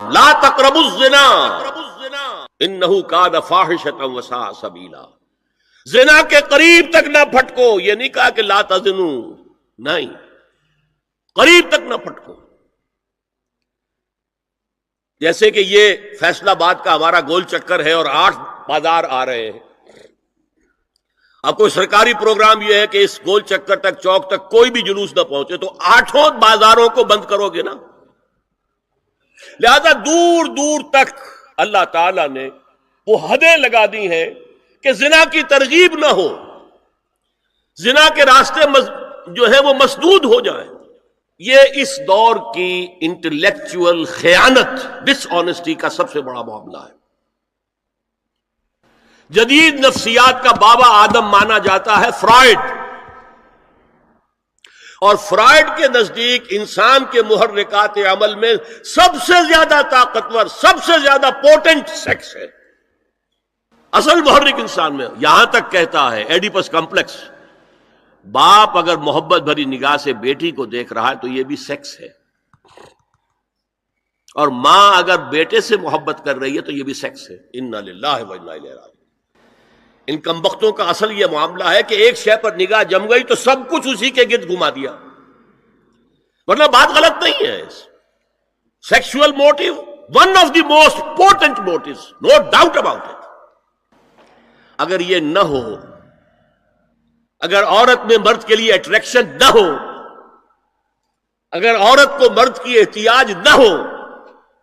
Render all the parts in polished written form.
لا تقربوا الزنا انہ کان فاحشۃ وساء سبیلا. زنا کے قریب تک نہ پھٹکو. یہ نہیں کہا کہ لا تزنوا، نہیں، قریب تک نہ پھٹکو. جیسے کہ یہ فیصل آباد کا ہمارا گول چکر ہے اور 8 بازار آ رہے ہیں. اب کوئی سرکاری پروگرام یہ ہے کہ اس گول چکر تک، چوک تک کوئی بھی جلوس نہ پہنچے، تو 8 بازاروں کو بند کرو گے نا. لہذا دور دور تک اللہ تعالی نے وہ حدیں لگا دی ہیں کہ زنا کی ترغیب نہ ہو، زنا کے راستے جو ہے وہ مسدود ہو جائیں. یہ اس دور کی انٹلیکچوئل خیانت، ڈس آنیسٹی کا سب سے بڑا معاملہ ہے. جدید نفسیات کا بابا آدم مانا جاتا ہے فرائڈ، اور فرائڈ کے نزدیک انسان کے محرکات عمل میں سب سے زیادہ طاقتور، سب سے زیادہ پوٹنٹ سیکس ہے. اصل محرک انسان میں. یہاں تک کہتا ہے ایڈیپس کمپلیکس، باپ اگر محبت بھری نگاہ سے بیٹی کو دیکھ رہا ہے تو یہ بھی سیکس ہے، اور ماں اگر بیٹے سے محبت کر رہی ہے تو یہ بھی سیکس ہے. انا للہ و انا الیہ راجعون. ان کمبختوں کا اصل یہ معاملہ ہے کہ ایک شے پر نگاہ جم گئی تو سب کچھ اسی کے گرد گھما دیا. ورنہ بات غلط نہیں ہے. Sexual motive one of the most important motives, no doubt about it. اگر یہ نہ ہو، اگر عورت میں مرد کے لیے اٹریکشن نہ ہو، اگر عورت کو مرد کی احتیاج نہ ہو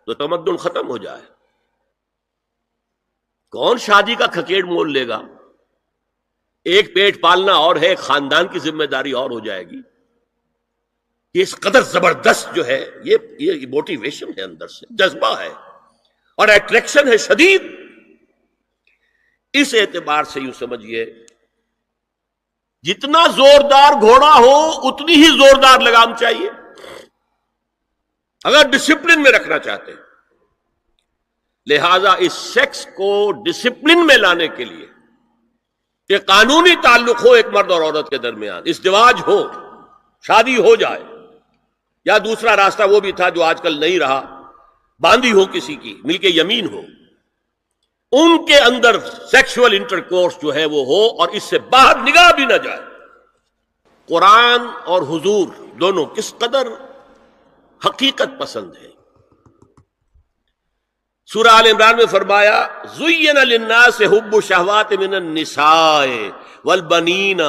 تو تمدن ختم ہو جائے. کون شادی کا کھکیڑ مول لے گا؟ ایک پیٹ پالنا اور ہے، ایک خاندان کی ذمہ داری اور ہو جائے گی. یہ اس قدر زبردست جو ہے، یہ موٹیویشن ہے، اندر سے جذبہ ہے اور اٹریکشن ہے شدید. اس اعتبار سے یوں سمجھیے، جتنا زوردار گھوڑا ہو اتنی ہی زوردار لگام چاہیے اگر ڈسپلن میں رکھنا چاہتے ہیں. لہذا اس سیکس کو ڈسپلن میں لانے کے لیے کہ قانونی تعلق ہو ایک مرد اور عورت کے درمیان، ازدواج ہو، شادی ہو جائے، یا دوسرا راستہ وہ بھی تھا جو آج کل نہیں رہا، باندھی ہو کسی کی، مل کے یمین ہو، ان کے اندر سیکشول انٹرکورس جو ہے وہ ہو اور اس سے باہر نگاہ بھی نہ جائے. قرآن اور حضور دونوں کس قدر حقیقت پسند ہے. سورہ آل عمران میں فرمایا زُيِّنَ لِلنَّاسِ حُبُّ الشَّهَوَاتِ مِنَ النِّسَاءِ وَالْبَنِينَ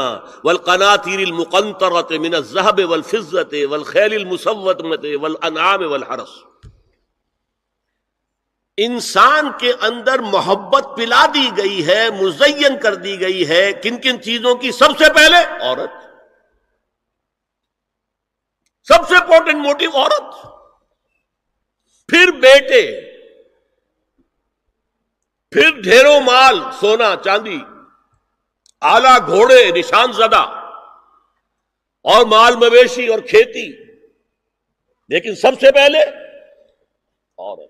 وَالْقَنَاطِيرِ الْمُقَنطَرَةِ مِنَ الذَّهَبِ وَالْفِضَّةِ وَالْخَيْلِ الْمُسَوَّمَةِ وَالْأَنْعَامِ وَالْحَرْثِ. انسان کے اندر محبت پلا دی گئی ہے، مزین کر دی گئی ہے. کن کن چیزوں کی؟ سب سے پہلے عورت، سب سے امپورٹنٹ موٹیو عورت، پھر بیٹے، پھر ڈھیروں مال، سونا چاندی، آلہ گھوڑے نشان زدہ، اور مال مویشی اور کھیتی، لیکن سب سے پہلے عورت.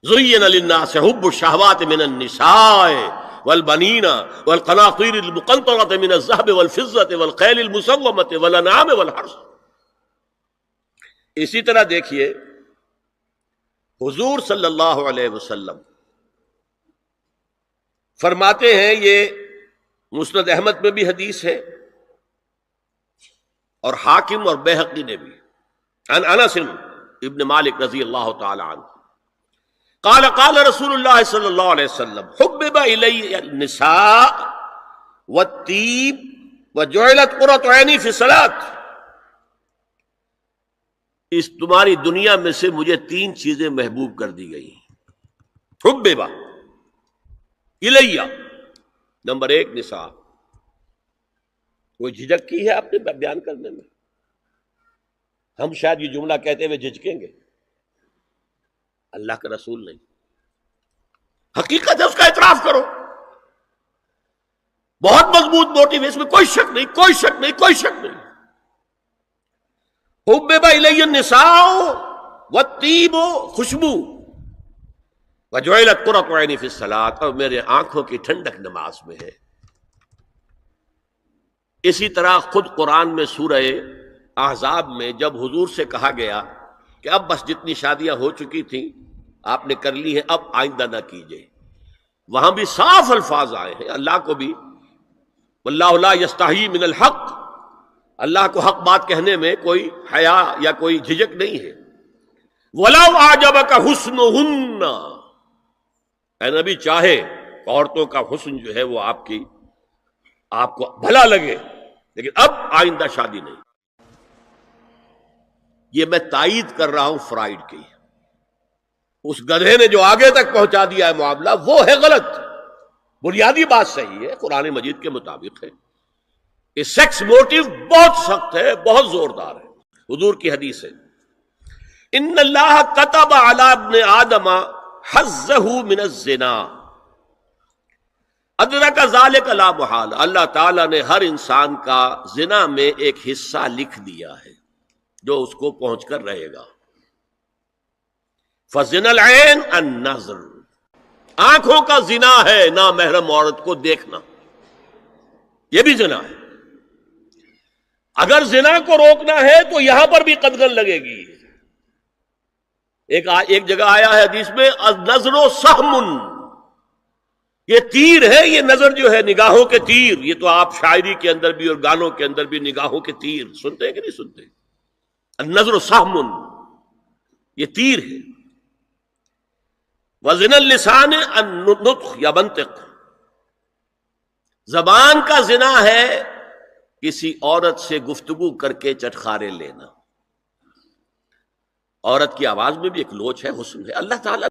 زُيِّنَ لِلنَّاسِ حُبُّ الشَّهَوَاتِ مِنَ النِّسَاءِ وَالْبَنِينَ وَالْقَنَاطِيرِ الْمُقَنطَرَةِ مِنَ الذَّهَبِ وَالْفِضَّةِ وَالْخَيْلِ الْمُسَوَّمَةِ وَالْأَنْعَامِ وَالْحَرْثِ. اسی طرح دیکھیے حضور صلی اللہ علیہ وسلم فرماتے ہیں، یہ مسند احمد میں بھی حدیث ہے اور حاکم اور بیہقی نے بھی، عن انس ابن مالک رضی اللہ تعالی عنہ قال قال رسول اللہ صلی اللہ علیہ وسلم حبب الی النساء والطیب وجعلت قرۃ عینی فی الصلاۃ. اس تمہاری دنیا میں سے مجھے 3 چیزیں محبوب کر دی گئی. حبب الیہ، نمبر 1 نساء. کوئی جھجک کی ہے آپ نے بیان کرنے میں؟ ہم شاید یہ جملہ کہتے ہوئے جھجکیں گے، اللہ کا رسول نہیں. حقیقت ہے، اس کا اعتراف کرو. بہت مضبوط موٹیو ہے، اس میں کوئی شک نہیں، کوئی شک نہیں، کوئی شک نہیں. حبب الی النساء والطیب، خوشبو، وجعلت قرۃ عینی فی الصلاۃ، اور میرے آنکھوں کی ٹھنڈک نماز میں ہے. اسی طرح خود قرآن میں سورہ احزاب میں جب حضور سے کہا گیا کہ اب بس جتنی شادیاں ہو چکی تھیں آپ نے کر لی ہے، اب آئندہ نہ کیجیے۔ وہاں بھی صاف الفاظ آئے ہیں، اللہ کو بھی واللہ لا یستحی من الحق، اللہ کو حق بات کہنے میں کوئی حیا یا کوئی جھجک نہیں ہے۔ وَلَوْ أَعْجَبَكَ حُسْنُهُنَّ، اے نبی چاہے عورتوں کا حسن جو ہے وہ آپ کو بھلا لگے، لیکن اب آئندہ شادی نہیں۔ یہ میں تائید کر رہا ہوں فرائڈ کی، اس گدھے نے جو آگے تک پہنچا دیا ہے معاملہ وہ ہے غلط، بنیادی بات صحیح ہے، قرآن مجید کے مطابق ہے کہ سیکس موٹیو بہت سخت ہے، بہت زوردار ہے۔ حضور کی حدیث ہے ان اللہ کتب علی ابن آدم حظہ من الزنا ادرک ذلک لا محال، اللہ تعالیٰ نے ہر انسان کا زنا میں ایک حصہ لکھ دیا ہے جو اس کو پہنچ کر رہے گا۔ فزنا العین النظر، آنکھوں کا زنا ہے نامحرم عورت کو دیکھنا، یہ بھی زنا ہے۔ اگر زنا کو روکنا ہے تو یہاں پر بھی قدغن لگے گی۔ ایک جگہ آیا ہے حدیث میں النظر سہم، یہ تیر ہے، یہ نظر جو ہے نگاہوں کے تیر، یہ تو آپ شاعری کے اندر بھی اور گانوں کے اندر بھی نگاہوں کے تیر سنتے ہیں کہ نہیں سنتے؟ النظر سہم، یہ تیر ہے۔ وزن اللسان النطق یا منطق، زبان کا زنا ہے کسی عورت سے گفتگو کر کے چٹخارے لینا۔ عورت کی آواز میں بھی ایک لوچ ہے، حسن ہے۔ اللہ تعالیٰ